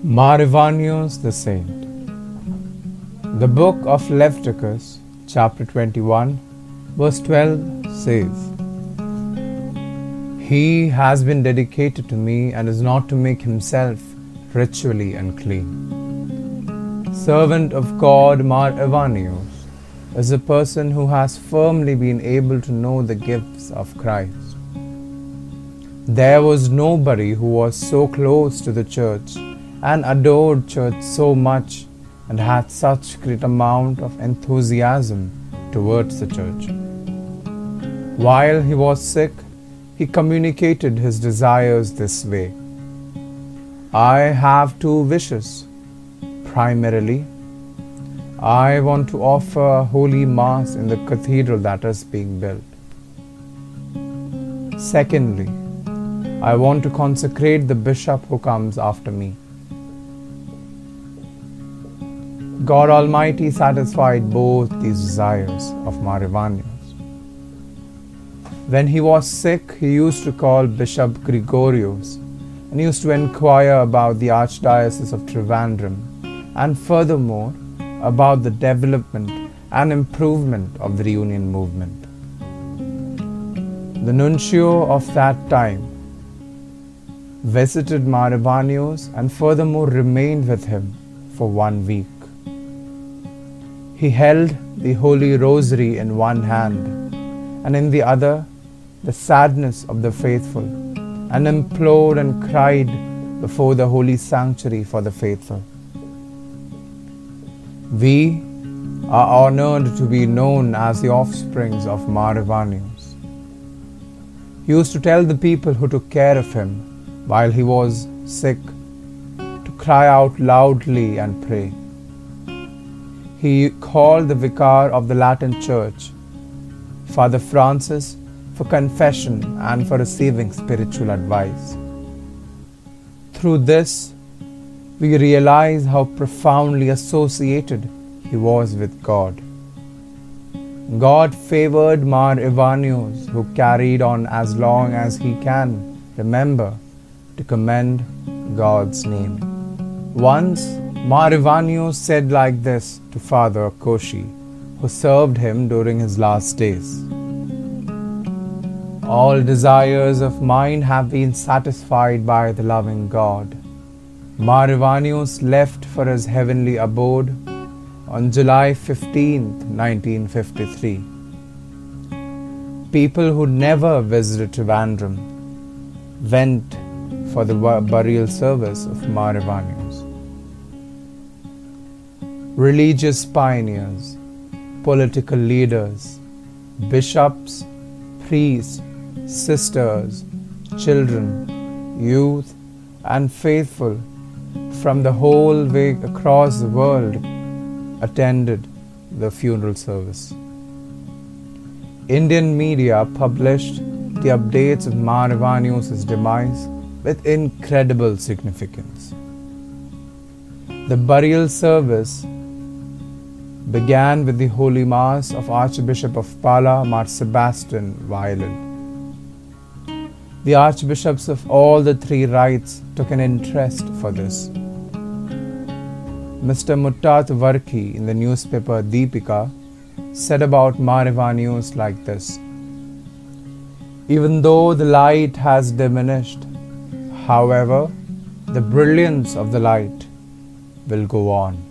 Maravanios the Saint. The book of Leviticus, chapter 21, verse 12 says, "He has been dedicated to me and is not to make himself ritually unclean." Servant of God Maravanios is a person who has firmly been able to know the gifts of Christ. There was nobody who was so close to the church and adored church so much and had such great amount of enthusiasm towards the church. While he was sick, he communicated his desires this way: "I have two wishes. Primarily, I want to offer a holy mass in the cathedral that is being built. Secondly, I want to consecrate the bishop who comes after me." God Almighty satisfied both these desires of Maravanios. When he was sick, he used to call Bishop Gregorios and used to inquire about the Archdiocese of Trivandrum and furthermore about the development and improvement of the Reunion movement. The nuncio of that time visited Maravanios and furthermore remained with him for 1 week. He held the Holy Rosary in one hand and in the other the sadness of the faithful, and implored and cried before the holy sanctuary for the faithful. We are honored to be known as the offsprings of Maravanios. He used to tell the people who took care of him while he was sick to cry out loudly and pray. He called the vicar of the Latin Church, Father Francis, for confession and for receiving spiritual advice. Through this, we realize how profoundly associated he was with God. God favored Maravanios, who carried on as long as he can remember to commend God's name. Once, Maravanios said like this to Father Cauchy, who served him during his last days: "All desires of mine have been satisfied by the loving God." Maravanios left for his heavenly abode on July 15th, 1953. People who never visited Trivandrum went for the burial service of Maravanios. Religious pioneers, political leaders, bishops, priests, sisters, children, youth, and faithful from the whole way across the world attended the funeral service. Indian media published the updates of Maravanios' demise with incredible significance. The burial service began with the Holy Mass of Archbishop of Pala, Mar Sebastian Vialel. The archbishops of all the three rites took an interest for this. Mr. Muttat Varki in the newspaper Deepika said about Maravanios like this: "Even though the light has diminished, however, the brilliance of the light will go on."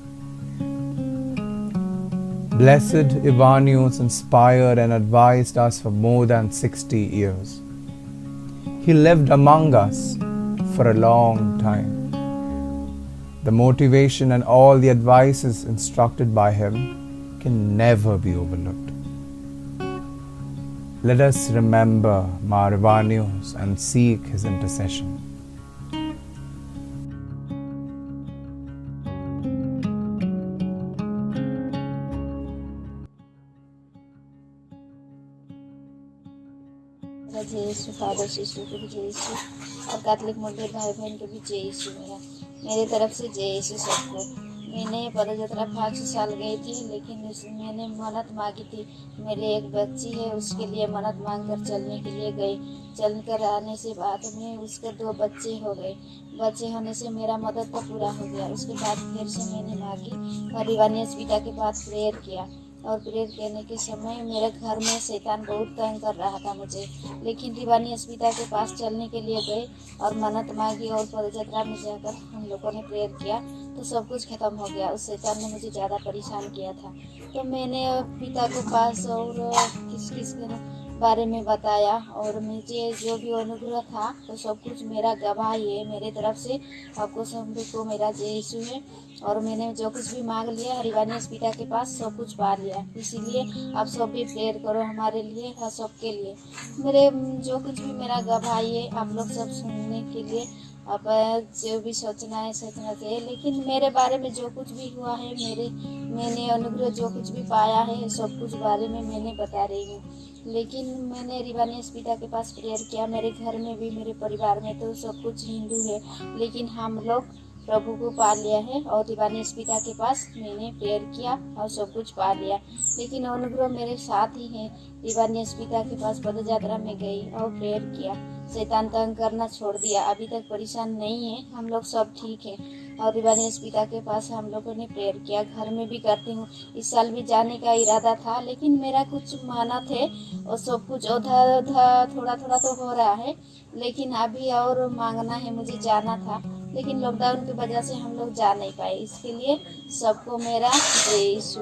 Blessed Ivanios inspired and advised us for more than 60 years. He lived among us for a long time. The motivation and all the advices instructed by him can never be overlooked. Let us remember Maravanios and seek his intercession. जय यीशु, father शिशु को भी जय यीशु, और Catholic मुर्दे भाई बहन को भी जय यीशु। मेरे तरफ से जय यीशु सबको। मैंने पदयात्रा 5 साल गई थी, लेकिन मैंने मन्नत मांगी थी। मेरे एक बच्ची है, उसके लिए मन्नत मांग कर चलने के लिए गई। चल कर आने से बाद में उसके 2 बच्चे हो गए। बच्चे होने से मेरा मदद तो पूरा हो गया। उसके बाद फिर से मैंने मांगी और रिवानियस पिता के पास प्रेयर किया। और प्रेयर करने के समय मेरे घर में शैतान बहुत तंग कर रहा था मुझे, लेकिन दीवानी अस्मिता के पास चलने के लिए गए और मन्नत मांगी और पदयात्रा में जाकर हम लोगों ने प्रेयर किया तो सब कुछ खत्म हो गया। उस शैतान ने मुझे ज़्यादा परेशान किया था। तो मैंने पिता के पास और किस किस के बारे में बताया और मुझे जो भी अनुग्रह था तो सब कुछ मेरा गवाही है मेरे तरफ से। आपको सभी को मेरा जय यीशु है। और मैंने जो कुछ भी मांग लिया रिवानियस पिता के पास सब कुछ पा लिया। इसीलिए आप सब भी प्रेयर करो हमारे लिए और सबके लिए। मेरे जो कुछ भी मेरा गवाही है आप लोग सब सुनने के लिए आप जो भी सोचना है सोचना चाहिए। लेकिन मेरे बारे में जो कुछ भी हुआ है मैंने अनुग्रह जो कुछ भी पाया है सब कुछ बारे में मैंने बता रही हूँ। लेकिन मैंने रिवानियस पिता के पास प्रेयर किया। मेरे घर में भी मेरे परिवार में तो सब कुछ हिंदू है, लेकिन हम लोग प्रभु को पा लिया है। और रिवानियस पिता के पास मैंने प्रेयर किया और सब कुछ पा लिया। लेकिन अनुग्रह मेरे साथ ही है। रिवानियस पिता के पास पदयात्रा में गई और प्रेयर किया। शैतान तंग करना छोड़ दिया, अभी तक परेशान नहीं है, हम लोग सब ठीक है। और रिवानियस पिता के पास हम लोगों ने प्रेयर किया। घर में भी करती हूँ। इस साल भी जाने का इरादा था, लेकिन मेरा कुछ माना थे और सब कुछ उधर थोड़ा थोड़ा तो हो रहा है, लेकिन अभी और मांगना है, मुझे जाना था। लेकिन लॉकडाउन की वजह से हम लोग जा नहीं पाए। इसके लिए सबको मेरा जय यीशु।